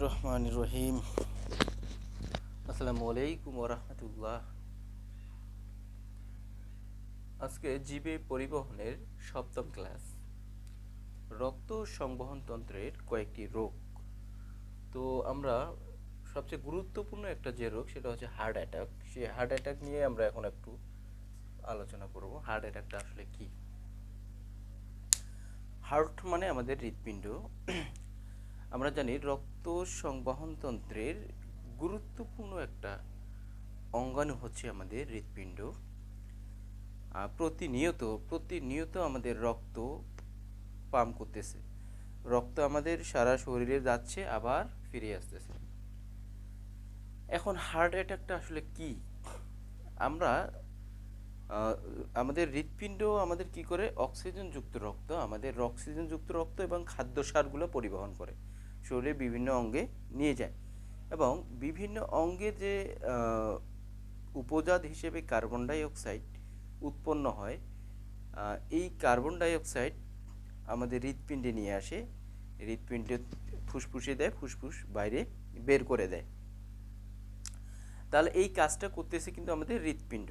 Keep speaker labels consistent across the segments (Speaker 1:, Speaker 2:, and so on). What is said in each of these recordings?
Speaker 1: রহমানির রহিম। আসসালামু আলাইকুম ওরহমতুল্লাহ। আজকে জীবে পরিবহনের সপ্তম ক্লাস, রক্ত সংবহন তন্ত্রের কয়েকটি রোগ। তো আমরা সবচেয়ে গুরুত্বপূর্ণ একটা যে রোগ সেটা হচ্ছে হার্ট অ্যাটাক। সেই হার্ট অ্যাটাক নিয়ে আমরা এখন একটু আলোচনা করব। হার্ট অ্যাটাকটা আসলে কি? হার্ট মানে আমাদের হৃৎপিণ্ড। আমরা জানি রক্ত সংবহন তন্ত্রের গুরুত্বপূর্ণ একটা অঙ্গাণু হচ্ছে আমাদের হৃৎপিণ্ড। প্রতিনিয়ত আমাদের রক্ত পাম্প করতেছে। রক্ত আমাদের সারা শরীরে যাচ্ছে, আবার ফিরে আসতেছে। এখন হার্ট অ্যাটাকটা আসলে কি? আমরা আমাদের হৃৎপিণ্ড আমাদের কি করে? অক্সিজেনযুক্ত রক্ত এবং খাদ্য সারগুলো পরিবহন করে শরীরের বিভিন্ন অঙ্গে নিয়ে যায়, এবং বিভিন্ন অঙ্গে যে উপজাত হিসেবে কার্বন ডাই অক্সাইড উৎপন্ন হয়, এই কার্বন ডাই অক্সাইড আমাদের হৃৎপিণ্ডে নিয়ে আসে, হৃৎপিণ্ডে ফুসফুসে দেয়, ফুসফুস বাইরে বের করে দেয়। তাহলে এই কাজটা করতেছে কিন্তু আমাদের হৃৎপিণ্ড।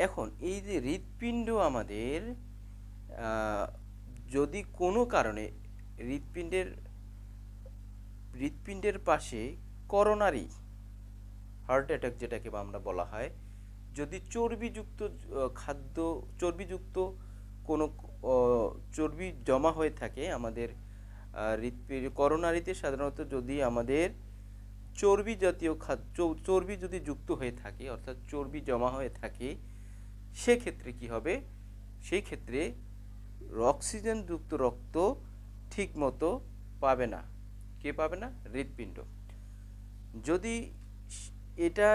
Speaker 1: এখন এই যে হৃৎপিণ্ড আমাদের যদি কোনো কারণে হৃৎপিণ্ডের পাশে করোনারি হার্ট অ্যাটাক যেটাকে আমরা বলা হয়, যদি চর্বিযুক্ত কোনো চর্বি জমা হয়ে থাকে আমাদের করোনারিতে, সাধারণত যদি আমাদের চর্বি জাতীয় চর্বি যদি যুক্ত হয়ে থাকে, অর্থাৎ চর্বি জমা হয়ে থাকে, সেক্ষেত্রে কি হবে? সেই ক্ষেত্রে অক্সিজেনযুক্ত রক্ত ঠিক মতো পাবে না। কে পাবে না? হৃৎপিণ্ড। যদি এটা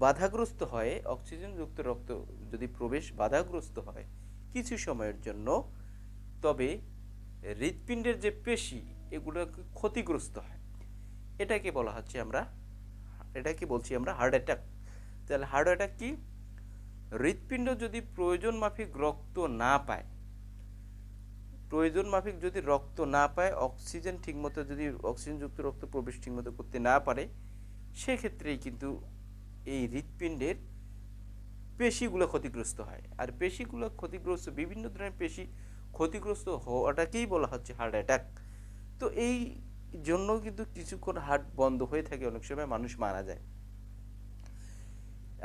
Speaker 1: বাধাগ্রস্ত হয়, অক্সিজেনযুক্ত রক্ত যদি প্রবেশ বাধাগ্রস্ত হয় কিছু সময়ের জন্য, তবে হৃৎপিণ্ডের যে পেশি এগুলো ক্ষতিগ্রস্ত হয়। এটাকে বলছি আমরা হার্ট অ্যাটাক। তাহলে হার্ট অ্যাটাক কি? হৃৎপিণ্ড যদি প্রয়োজন মাফিক যদি রক্ত না পায়, অক্সিজেনযুক্ত রক্ত প্রবেশ ঠিকমতো করতে না পারে, সেক্ষেত্রেই কিন্তু এই হৃৎপিণ্ডের পেশিগুলো ক্ষতিগ্রস্ত হয়। আর বিভিন্ন ধরনের পেশি ক্ষতিগ্রস্ত হওয়াটাকেই বলা হচ্ছে হার্ট অ্যাটাক। তো এই জন্য কিন্তু কিছুক্ষণ হার্ট বন্ধ হয়ে থাকে, অনেক সময় মানুষ মারা যায়।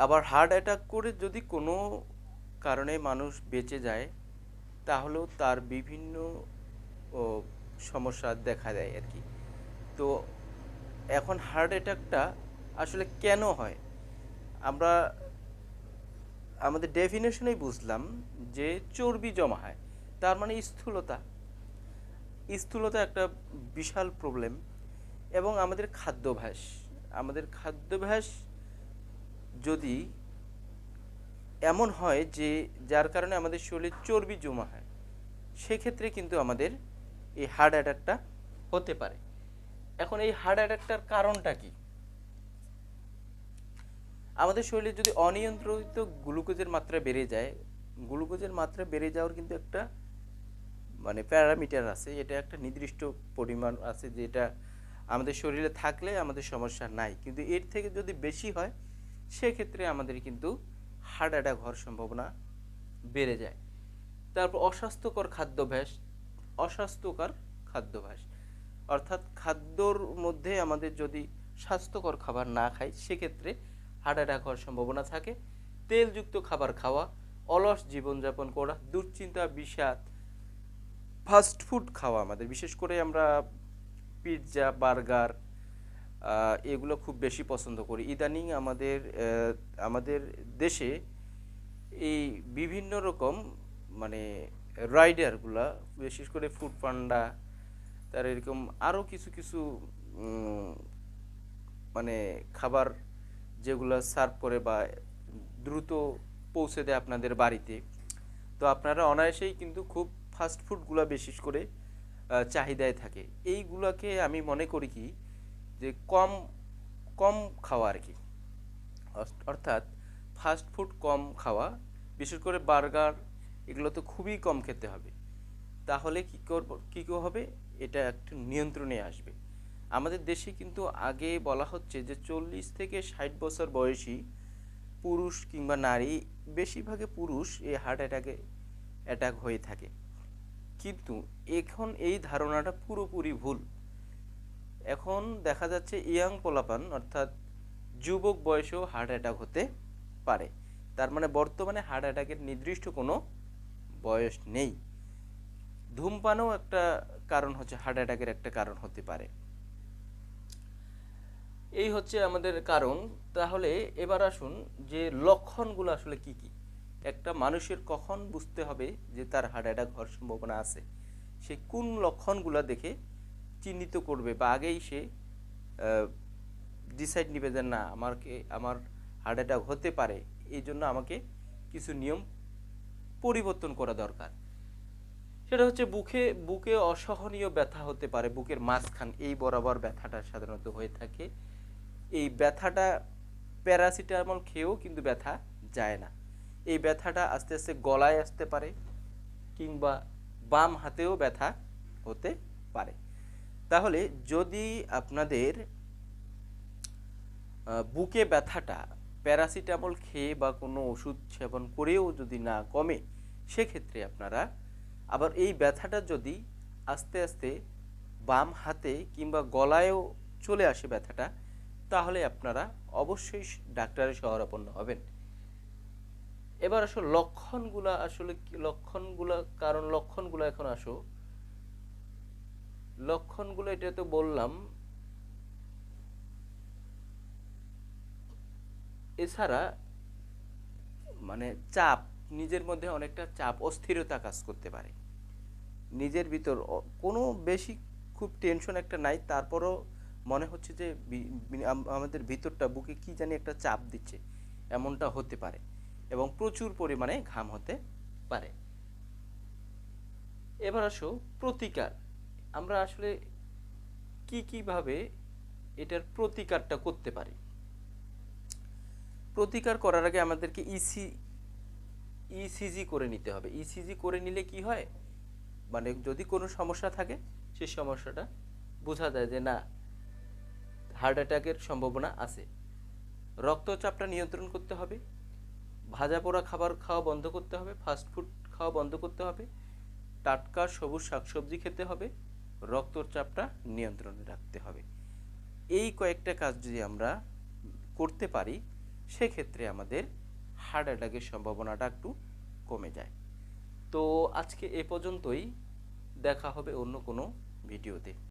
Speaker 1: আবার হার্ট অ্যাটাক করে যদি কোনো কারণে মানুষ বেঁচে যায়, তাহলেও তার বিভিন্ন সমস্যা দেখা দেয় আর কি। তো এখন হার্ট অ্যাটাকটা আসলে কেন হয়? আমরা আমাদের ডেফিনেশনেই বুঝলাম যে চর্বি জমা হয়, তার মানে স্থূলতা একটা বিশাল প্রবলেম। এবং আমাদের খাদ্যাভ্যাস যদি এমন হয় যে যার কারণে আমাদের শরীরে চর্বি জমা হয়, সেক্ষেত্রে কিন্তু আমাদের এই হার্ট অ্যাটাকটা হতে পারে। এখন এই হার্ট অ্যাটাকটার কারণটা কি? আমাদের শরীরে যদি অনিয়ন্ত্রিত গ্লুকোজের মাত্রা বেড়ে যাওয়ার কিন্তু একটা প্যারামিটার আছে, এটা একটা নির্দিষ্ট পরিমাণ আছে, যেটা আমাদের শরীরে থাকলে আমাদের সমস্যা নাই, কিন্তু এর থেকে যদি বেশি হয়, সেক্ষেত্রে আমাদের কিন্তু হার্ট অ্যাটাক হওয়ার সম্ভাবনা বেড়ে যায়। তারপর অস্বাস্থ্যকর খাদ্যাভ্যাস, অর্থাৎ খাদ্যর মধ্যে আমাদের যদি স্বাস্থ্যকর খাবার না খাই, সেক্ষেত্রে হার্ট অ্যাটাক হওয়ার সম্ভাবনা থাকে। তেলযুক্ত খাবার খাওয়া, অলস জীবনযাপন করা, দুশ্চিন্তা, বিষাদ, ফাস্ট ফুড খাওয়া, আমাদের বিশেষ করে আমরা পিৎজা, বার্গার এগুলো খুব বেশি পছন্দ করি ইদানিং। আমাদের দেশে এই বিভিন্ন রকম রাইডারগুলা, বিশেষ করে ফুড পান্ডা, তার এরকম আরও কিছু কিছু খাবার যেগুলো সার্ভ করে বা দ্রুত পৌঁছে দেয় আপনাদের বাড়িতে, তো আপনারা অনায়াসেই কিন্তু খুব ফাস্ট ফুডগুলো বিশেষ করে চাহিদায় থাকে। এইগুলোকে আমি মনে করি কি, যে কম কম খাওয়া আর কি, অর্থাৎ ফাস্ট ফুড কম খাওয়া, বিশেষ করে বার্গার, এগুলো তো খুবই কম খেতে হবে। তাহলে কি হবে? এটা একটু নিয়ন্ত্রণে আসবে। আমাদের দেশে কিন্তু আগে বলা হচ্ছে যে 40 থেকে 60 বছর বয়সী পুরুষ কিংবা নারী, বেশিরভাগে পুরুষ এই হার্ট অ্যাটাক হয়ে থাকে। কিন্তু এখন এই ধারণাটা পুরোপুরি ভুল। এখন দেখা যাচ্ছে ইয়াং পোলাপান অর্থাৎ যুবক বয়সেও হার্ট অ্যাটাক হতে পারে। তার মানে বর্তমানে হার্ট অ্যাটাকের নির্দিষ্ট কোনো বয়স নেই। ধূমপানও একটা কারণ হচ্ছে, হার্ট অ্যাটাকের একটা কারণ হতে পারে। এই হচ্ছে আমাদের কারণ। তাহলে এবার আসুন যে লক্ষণগুলো আসলে কি কি। একটা মানুষের কখন বুঝতে হবে যে তার হার্ট অ্যাটাক হওয়ার সম্ভাবনা আছে, সে কোন লক্ষণগুলো দেখে চিহ্নিত করবে বা আগেই সে ডিসাইড নেবে যে না আমার হার্ট অ্যাটাক হতে পারে, এই জন্য আমাকে কিছু নিয়ম পরিবর্তন করা দরকার। সেটা হচ্ছে বুকে অসহনীয় ব্যথা হতে পারে, বুকের মাঝখান এই বরাবর ব্যথাটা সাধারণত হয়ে থাকে। এই ব্যথাটা প্যারাসিটামল খেয়েও কিন্তু ব্যথা যায় না। এই ব্যথাটা আস্তে আস্তে গলায় আসতে পারে কিংবা বাম হাতেও ব্যথা হতে পারে। তাহলে যদি আপনাদের বুকে ব্যথাটা প্যারাসিটামল খেয়ে বা কোনো ওষুধ সেবন করেও যদি না কমে, সেক্ষেত্রে আপনারা আবার এই ব্যথাটা যদি আস্তে আস্তে বাম হাতে কিংবা গলায়ও চলে আসে ব্যথাটা, তাহলে আপনারা অবশ্যই ডাক্তারের শরণাপন্ন হবেন। এবার আসলে লক্ষণগুলা আসলে কি, লক্ষণগুলো এখন আসো। লক্ষণগুলো এটা তো বললাম। এছাড়া মানে চাপ, নিজের মধ্যে অনেকটা চাপ, অস্থিরতা কাজ করতে পারে নিজের ভিতর। কোনো বেশি খুব টেনশন একটা নাই, তারপরও মনে হচ্ছে যে আমাদের ভিতরটা বুকে কি জানি একটা চাপ দিচ্ছে, এমনটা হতে পারে। এবং প্রচুর পরিমাণে ঘাম হতে পারে। এবার আসো প্রতিকার। আমরা আসলে কিভাবে এটার প্রতিকারটা করতে পারি। প্রতিকার করার আগে আমাদেরকে ইসিজি করে নিতে হবে। ইসিজি করে নিলে কি হয়, মানে যদি কোনো সমস্যা থাকে সেই সমস্যাটা বোঝা যায় যে না, হার্ট অ্যাটাকের সম্ভাবনা আছে। রক্তচাপটা নিয়ন্ত্রণ করতে হবে, ভাজা পোড়া খাবার খাওয়া বন্ধ করতে হবে, ফাস্টফুড খাওয়া বন্ধ করতে হবে, টাটকা সবুজ শাকসবজি খেতে হবে, রক্তচাপটা নিয়ন্ত্রণে রাখতে হবে। এই কয়েকটা কাজ যদি আমরা করতে পারি, সেক্ষেত্রে আমাদের হার্ট অ্যাটাকের সম্ভাবনাটা একটু কমে যায়। তো আজকে এ পর্যন্তই, দেখা হবে অন্য কোনো ভিডিওতে।